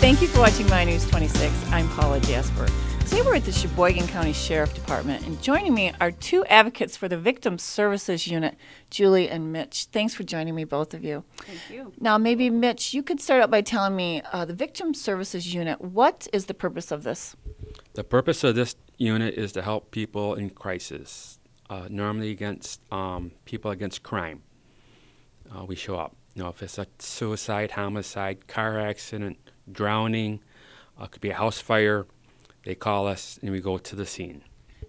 Thank you for watching My News 26. I'm Paula, Jasper. Today we're at the Cheyboygan County Sheriff Department, and joining me are two advocates for the Victim Services Unit, Julie and Mitch. Thanks for joining me, both of you. Thank you. Now, maybe, Mitch, you could start out by telling me the Victim Services Unit, what is the purpose of this? The purpose of this unit is to help people in crisis, normally against people against crime. We show up. You know, if it's a suicide, homicide, car accident, drowning, could be a house fire, they call us and we go to the scene.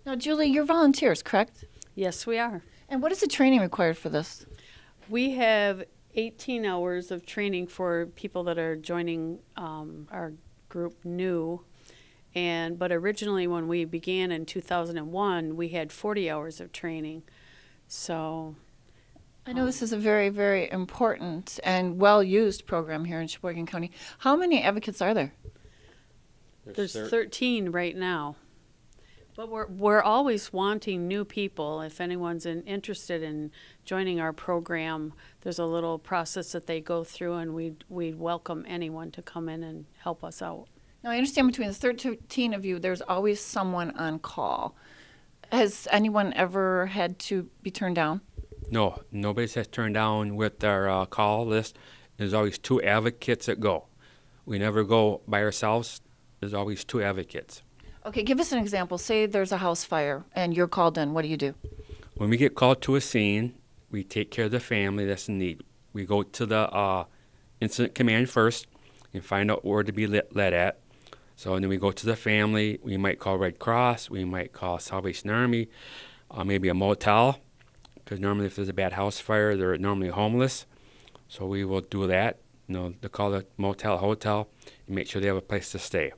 Now, Julie, you're volunteers, correct? Yes, we are. And what is the training required for this? We have 18 hours of training for people that are joining our group new. But originally when we began in 2001, we had 40 hours of training. So I know this is a very, very important and well-used program here in Cheyboygan County. How many advocates are there? There's 13 right now. But we're always wanting new people. If anyone's interested in joining our program, there's a little process that they go through, and we'd welcome anyone to come in and help us out. Now, I understand between the 13 of you, there's always someone on call. Has anyone ever had to be turned down? No, nobody's has turned down with our call list. There's always two advocates that go. We never go by ourselves. There's always two advocates. Okay, give us an example. Say there's a house fire and you're called in. What do you do? When we get called to a scene, we take care of the family that's in need. We go to the incident command first and find out where to be led at. So then we go to the family. We might call Red Cross. We might call Salvation Army, maybe a motel, because normally if there's a bad house fire, they're normally homeless. So we will do that. You know, they call the motel, hotel, and make sure they have a place to stay.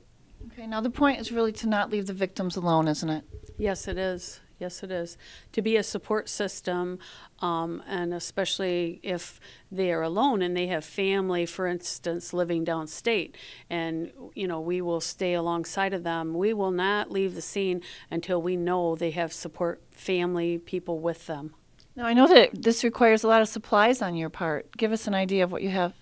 Okay, now the point is really to not leave the victims alone, isn't it? Yes, it is. Yes, it is. To be a support system, and especially if they are alone and they have family, for instance, living downstate, and, you know, we will stay alongside of them. We will not leave the scene until we know they have support family people with them. Now, I know that this requires a lot of supplies on your part. Give us an idea of what you have.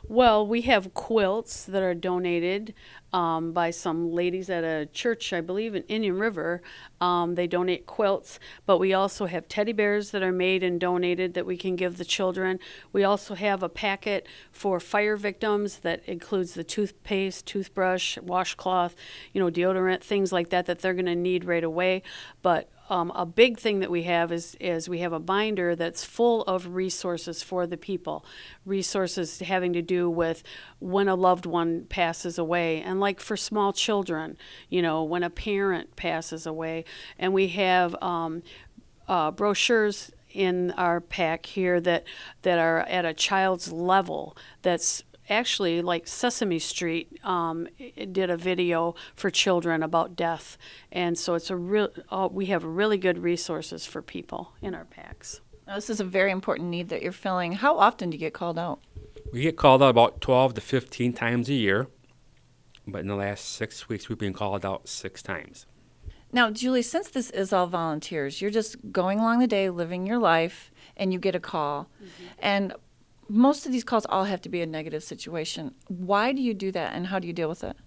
Well, we have quilts that are donated by some ladies at a church, I believe, in Indian River. They donate quilts, but we also have teddy bears that are made and donated that we can give the children. We also have a packet for fire victims that includes the toothpaste, toothbrush, washcloth, you know, deodorant, things like that they're going to need right away. But a big thing that we have is we have a binder that's full of resources for the people. Resources having to do with when a loved one passes away, and like for small children, you know, when a parent passes away. And we have brochures in our pack here that are at a child's level. That's actually like Sesame Street did a video for children about death, and so it's we have really good resources for people in our packs. Now, this is a very important need that you're filling. How often do you get called out? We get called out about 12 to 15 times a year, but in the last 6 weeks we've been called out 6 times. Now, Julie, since this is all volunteers, you're just going along the day, living your life, and you get a call. Mm-hmm. And most of these calls all have to be a negative situation. Why do you do that, and how do you deal with it?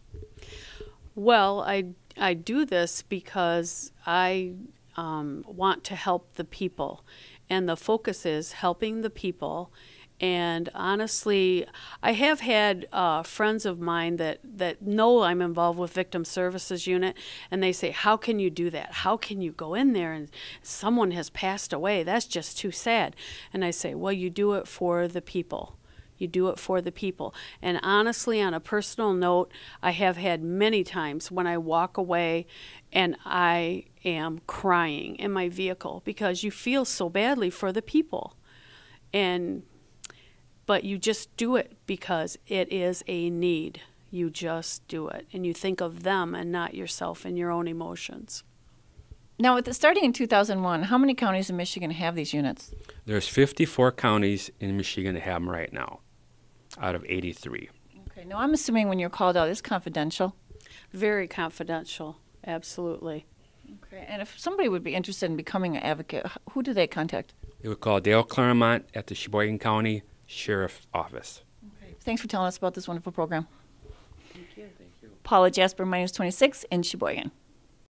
Well, I do this because I want to help the people, and the focus is helping the people. And honestly, I have had friends of mine that know I'm involved with Victim Services Unit, and they say, how can you do that? How can you go in there and someone has passed away? That's just too sad. And I say, well, you do it for the people. You do it for the people. And honestly, on a personal note, I have had many times when I walk away and I am crying in my vehicle because you feel so badly for the people. But you just do it because it is a need. You just do it. And you think of them and not yourself and your own emotions. Now, starting in 2001, how many counties in Michigan have these units? There's 54 counties in Michigan that have them right now, out of 83. Okay. Now, I'm assuming when you're called out, it's confidential? Very confidential. Absolutely. Okay. And if somebody would be interested in becoming an advocate, who do they contact? They would call Dale Claremont at the Cheyboygan County Sheriff's Office. Okay. Thanks for telling us about this wonderful program. you. Paula, Jasper, -26 in Cheyboygan.